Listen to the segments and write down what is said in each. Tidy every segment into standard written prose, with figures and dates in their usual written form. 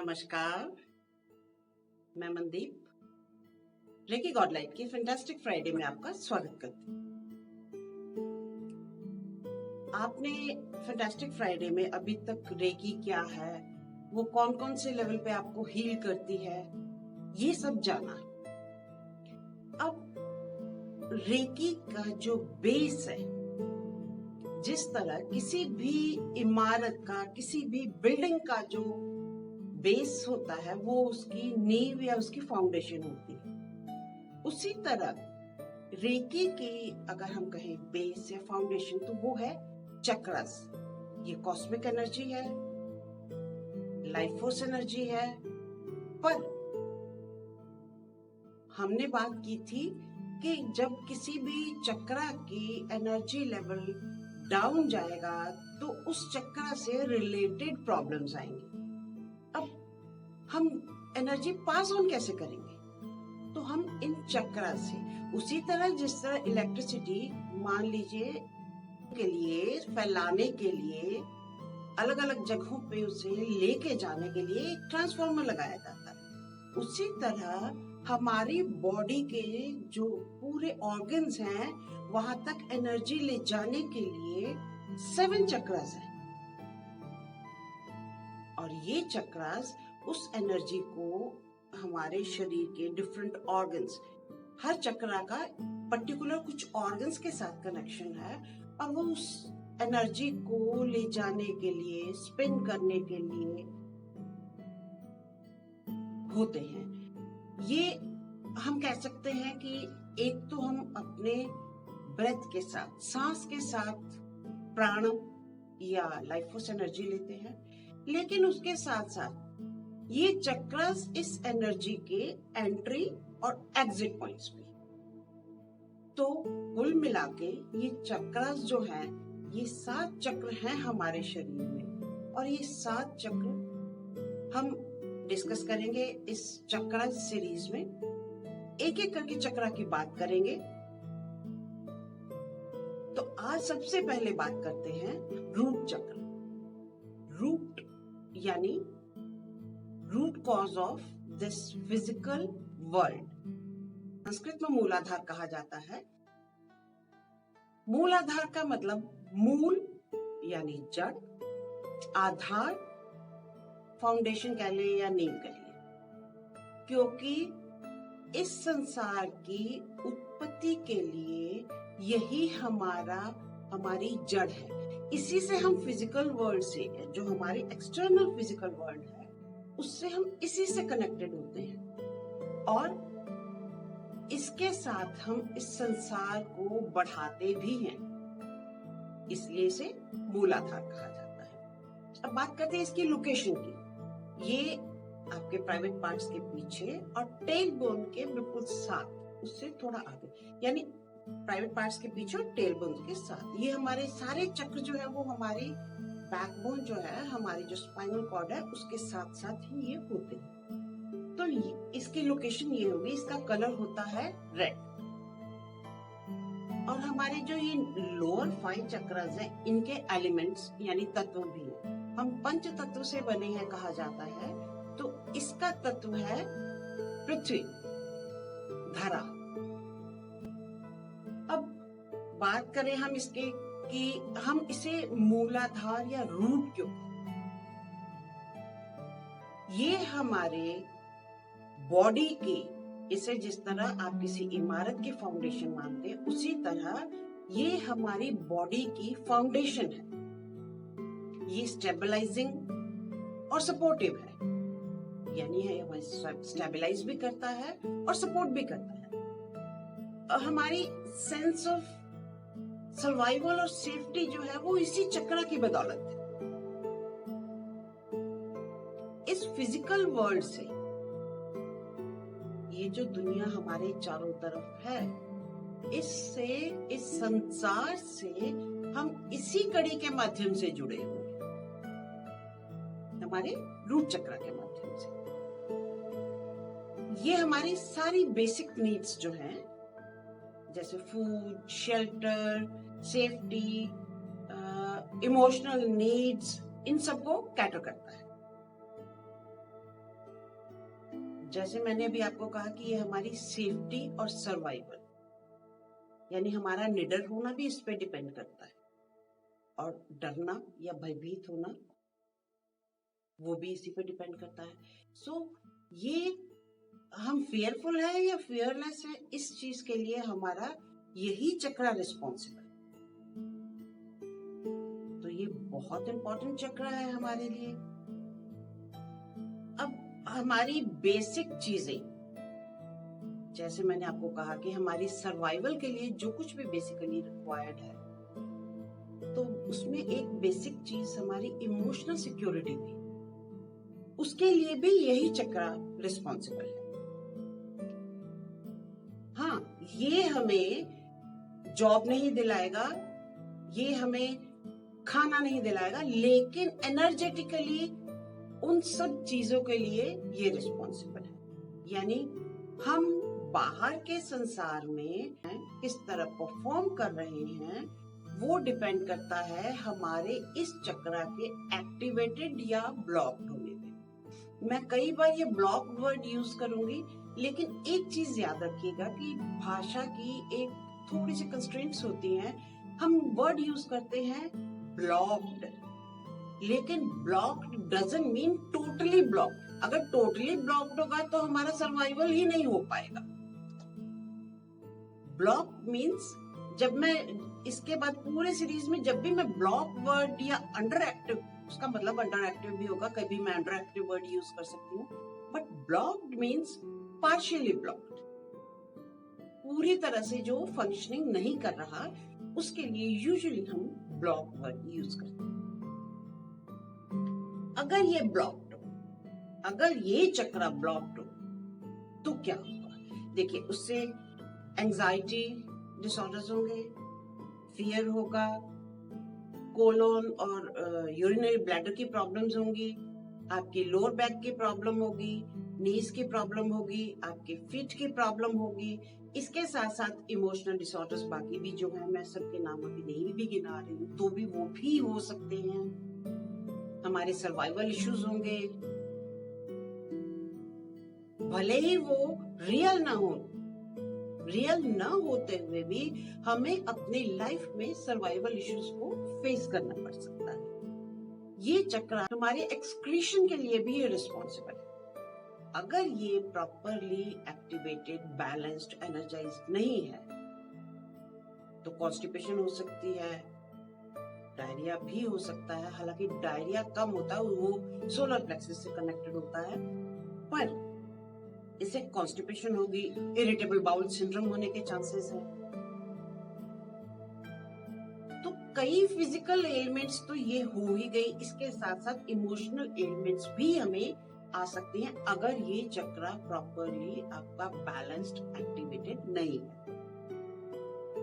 नमस्कार, मैं मनदीप रेकी गॉडलाइट की फैंटास्टिक फ्राइडे में आपका स्वागत करती हूँ। आपने फैंटास्टिक फ्राइडे में अभी तक रेकी क्या है, वो कौन कौन से लेवल पे आपको हील करती है, ये सब जाना है। अब रेकी का जो बेस है, जिस तरह किसी भी इमारत का, किसी भी बिल्डिंग का जो बेस होता है, वो उसकी नींव या उसकी फाउंडेशन होती है, उसी तरह रेकी की अगर हम कहें बेस या फाउंडेशन, तो वो है चक्रस। ये कॉस्मिक एनर्जी है, लाइफ फोर्स एनर्जी है। पर हमने बात की थी कि जब किसी भी चक्रा की एनर्जी लेवल डाउन जाएगा तो उस चक्रा से रिलेटेड प्रॉब्लम्स आएंगी। अब हम एनर्जी पास ऑन कैसे करेंगे? तो हम इन चक्रा से, उसी तरह जिस तरह इलेक्ट्रिसिटी मान लीजिए के लिए फैलाने के लिए अलग अलग जगहों पे उसे लेके जाने के लिए एक ट्रांसफार्मर लगाया जाता है, उसी तरह हमारी बॉडी के जो पूरे ऑर्गन्स हैं वहां तक एनर्जी ले जाने के लिए 7 चक्रास हैं। और ये चक्रास उस एनर्जी को हमारे शरीर के डिफरेंट ऑर्गन्स, हर चक्रा का पर्टिकुलर कुछ ऑर्गन्स के साथ कनेक्शन है और वो उस एनर्जी को ले जाने के लिए, स्पिन करने के लिए होते हैं। ये हम कह सकते हैं कि एक तो हम अपने ब्रेथ के साथ, सांस के साथ प्राण या लाइफ फोर्स एनर्जी लेते हैं, लेकिन उसके साथ साथ ये चक्रास इस एनर्जी के एंट्री और एग्जिट पॉइंट्स भी। तो कुल मिला के ये चक्रास जो है, ये 7 चक्र हैं हमारे शरीर में, और ये 7 चक्र हम डिस्कस करेंगे इस चक्रा सीरीज में। एक एक करके चक्रा की बात करेंगे। तो आज सबसे पहले बात करते हैं रूट चक्र। रूट यानी root cause of this physical world. Sanskrit में मूलाधार कहा जाता है। मूलाधार का मतलब मूल यानी जड़, आधार फाउंडेशन कह ले या नींव कह ले, क्योंकि इस संसार की उत्पत्ति के लिए यही हमारी जड़ है। इसी से हम फिजिकल वर्ल्ड से, जो हमारी एक्सटर्नल फिजिकल वर्ल्ड है, उससे हम इसी से कनेक्टेड होते हैं और इसके साथ हम इस संसार को बढ़ाते भी हैं, इसलिए इसे मूलाधार कहा जाता है। अब बात करते हैं इसकी लोकेशन की। ये आपके प्राइवेट पार्ट्स के पीछे और टेल बोन के बिल्कुल साथ, उससे थोड़ा आगे, यानी प्राइवेट पार्ट्स के पीछे और टेल बोन के साथ। ये हमारे सारे चक्र जो है वो हमारी बैकबोन जो है, हमारी जो स्पाइनल कॉर्ड है, उसके साथ साथ ही ये होते हैं। तो इसकी लोकेशन ये होगी। इसका कलर होता है रेड। और हमारे जो ये लोअर 5 चक्रास हैं, इनके एलिमेंट्स यानी तत्व भी हैं। हम पंच तत्व से बने हैं कहा जाता है। तो इसका तत्व है पृथ्वी, धरा। अब बात करें हम इसके कि हम इसे मूलाधार या रूट क्यों, ये हमारे बॉडी के, इसे जिस तरह आप किसी इमारत की फाउंडेशन मानते हैं, उसी तरह ये हमारी बॉडी की फाउंडेशन है। ये स्टेबलाइजिंग और सपोर्टिव है, यानी है स्टेबलाइज भी करता है और सपोर्ट भी करता है। हमारी सेंस ऑफ सर्वाइवल और सेफ्टी जो है वो इसी चक्र की बदौलत है। इस फिजिकल वर्ल्ड से, ये जो दुनिया हमारे चारों तरफ है, इससे, इस संसार से हम इसी कड़ी के माध्यम से जुड़े हुए हैं, हमारे रूट चक्र के माध्यम से। ये हमारी सारी बेसिक नीड्स जो हैं, जैसे food, shelter, safety, emotional needs, इन सबको कैटर करता है। जैसे मैंने अभी आपको कहा कि ये हमारी सेफ्टी और सर्वाइवल, यानी हमारा निडर होना भी इस पे डिपेंड करता है, और डरना या भयभीत होना वो भी इसी पे डिपेंड करता है। सो ये हम फेयरफुल है या फियरलेस है, इस चीज के लिए हमारा यही चक्रा रिस्पॉन्सिबल। तो ये बहुत इंपॉर्टेंट चक्र है हमारे लिए। अब हमारी बेसिक चीजें, जैसे मैंने आपको कहा कि हमारी सर्वाइवल के लिए जो कुछ भी बेसिकली रिक्वायर्ड है, तो उसमें एक बेसिक चीज हमारी इमोशनल सिक्योरिटी भी, उसके लिए भी यही चक्र रिस्पॉन्सिबल है। हाँ, ये हमें जॉब नहीं दिलाएगा, ये हमें खाना नहीं दिलाएगा, लेकिन एनर्जेटिकली उन सब चीजों के लिए ये रिस्पॉन्सिबल है। यानी हम बाहर के संसार में किस तरह परफॉर्म कर रहे हैं, वो डिपेंड करता है हमारे इस चक्र के एक्टिवेटेड या ब्लॉक्ड होने पे। मैं कई बार ये ब्लॉक वर्ड यूज करूंगी, लेकिन एक चीज याद रखिएगा कि भाषा की एक थोड़ी सी कंस्ट्रेंट्स होती हैं। हम वर्ड यूज करते हैं ब्लॉक्ड, लेकिन blocked doesn't mean totally blocked. अगर टोटली ब्लॉक्ड होगा तो हमारा सर्वाइवल ही नहीं हो पाएगा। ब्लॉक मीन्स, जब मैं इसके बाद पूरे सीरीज में जब भी मैं ब्लॉक वर्ड या अंडर एक्टिव, उसका मतलब अंडर एक्टिव भी होगा, कभी मैं अंडर एक्टिव वर्ड यूज कर सकती हूँ, but blocked means partially blocked, पूरी तरह से जो फंक्शनिंग नहीं कर रहा, उसके लिए यूजुअली हम ब्लॉक वर्ड यूज करते हैं। अगर ये ब्लॉक्ड हो, अगर ये चक्र ब्लॉक्ड हो, तो क्या होगा? देखिए, उससे एंजाइटी डिसऑर्डर्स होंगे, फियर होगा, कोलोन और यूरिनरी ब्लैडर की प्रॉब्लम्स होंगी, आपकी लोअर बैक की प्रॉब्लम होगी, नीज की प्रॉब्लम होगी, आपके फीट की प्रॉब्लम होगी। इसके साथ साथ इमोशनल डिसऑर्डर्स बाकी भी जो है, मैं सबके नाम अभी नहीं भी गिना रही हूँ, तो भी वो भी हो सकते हैं। हमारे सर्वाइवल इश्यूज होंगे, भले ही वो रियल ना हो, रियल ना होते हुए भी हमें अपनी लाइफ में सर्वाइवल इश्यूज को फेस करना पड़ सकता है। ये चक्र हमारे एक्सक्रीशन के लिए भी रिस्पॉन्सिबल है। अगर ये प्रॉपरली एक्टिवेटेड, बैलेंस्ड, एनर्जाइज्ड नहीं है, तो कॉन्स्टिपेशन हो सकती है, डायरिया भी हो सकता है। हालांकि डायरिया कम होता है, वो सोलर प्लेक्सस से कनेक्टेड होता है, पर इससे कॉन्स्टिपेशन होगी, इरिटेबल बाउल सिंड्रोम होने के चांसेस हैं। तो कई फिजिकल एलिमेंट्स तो ये हो ही गई, इसके साथ साथ इमोशनल एलिमेंट्स भी हमें आ सकती हैं, अगर ये चक्र प्रॉपरली आपका बैलेंस्ड, एक्टिवेटेड नहीं है।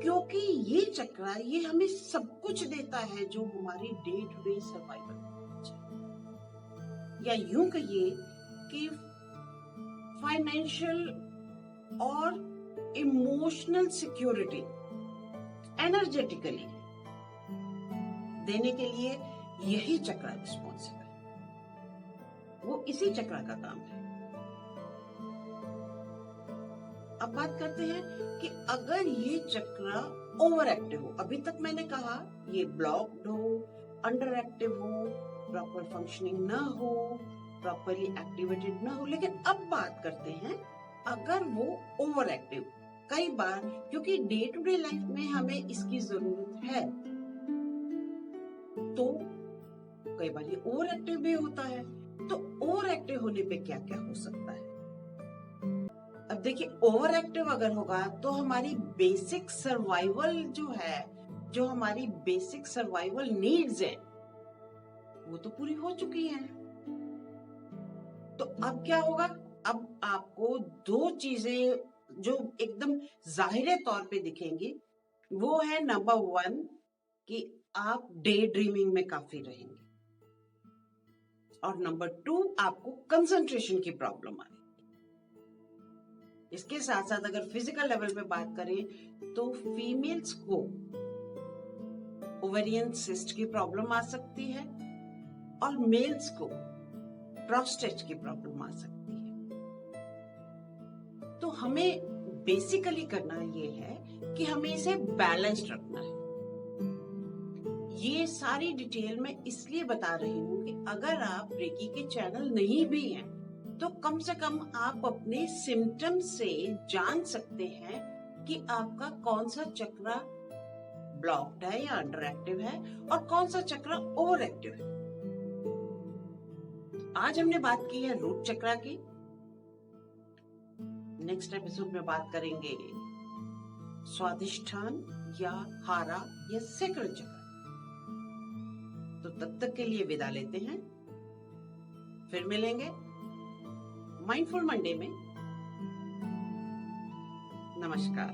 क्योंकि ये चक्र, ये हमें सब कुछ देता है जो हमारी डे टू डे सर्वाइवल, या यूं कहिए कि फाइनेंशियल और इमोशनल सिक्योरिटी एनर्जेटिकली देने के लिए यही चक्र रिस्पॉन्सिबल, वो इसी चक्र का काम है। अब बात करते हैं कि अगर ये चक्र ओवर एक्टिव हो, अभी तक मैंने कहा ये ब्लॉक्ड हो, अंडर एक्टिव हो, प्रॉपर फंक्शनिंग ना हो, प्रॉपरली एक्टिवेटेड ना हो, लेकिन अब बात करते हैं अगर वो ओवर एक्टिव, कई बार क्योंकि डे टू डे लाइफ में हमें इसकी जरूरत है, तो कई बार ये ओवर एक्टिव भी होता है। तो ओवर एक्टिव होने पे क्या क्या हो सकता है? अब देखिए, ओवर एक्टिव अगर होगा तो हमारी बेसिक सर्वाइवल जो है, जो हमारी बेसिक सर्वाइवल नीड्स है, वो तो पूरी हो चुकी हैं। तो अब क्या होगा? अब आपको दो चीजें जो एकदम जाहिर तौर पे दिखेंगी, वो है नंबर 1 कि आप डे ड्रीमिंग में काफी रहेंगे, और नंबर 2 आपको कंसंट्रेशन की प्रॉब्लम आएगी। इसके साथ साथ अगर फिजिकल लेवल पे बात करें तो फीमेल्स को ओवेरियन सिस्ट की प्रॉब्लम आ सकती है, और मेल्स को प्रोस्टेट की प्रॉब्लम आ सकती है। तो हमें बेसिकली करना ये है कि हमें इसे बैलेंस्ड रखना है। ये सारी डिटेल मैं इसलिए बता रही हूँ कि अगर आप रेकी के चैनल नहीं भी हैं तो कम से कम आप अपने सिम्टम्स से जान सकते हैं कि आपका कौन सा चक्र ब्लॉक्ड है या अंडर एक्टिव है और कौन सा चक्र ओवर एक्टिव है। आज हमने बात की है रूट चक्र की। नेक्स्ट एपिसोड में बात करेंगे स्वादिष्ठान या हारा या सेक्रड चक्र। तो तब तक के लिए विदा लेते हैं, फिर मिलेंगे माइंडफुल मंडे में। नमस्कार।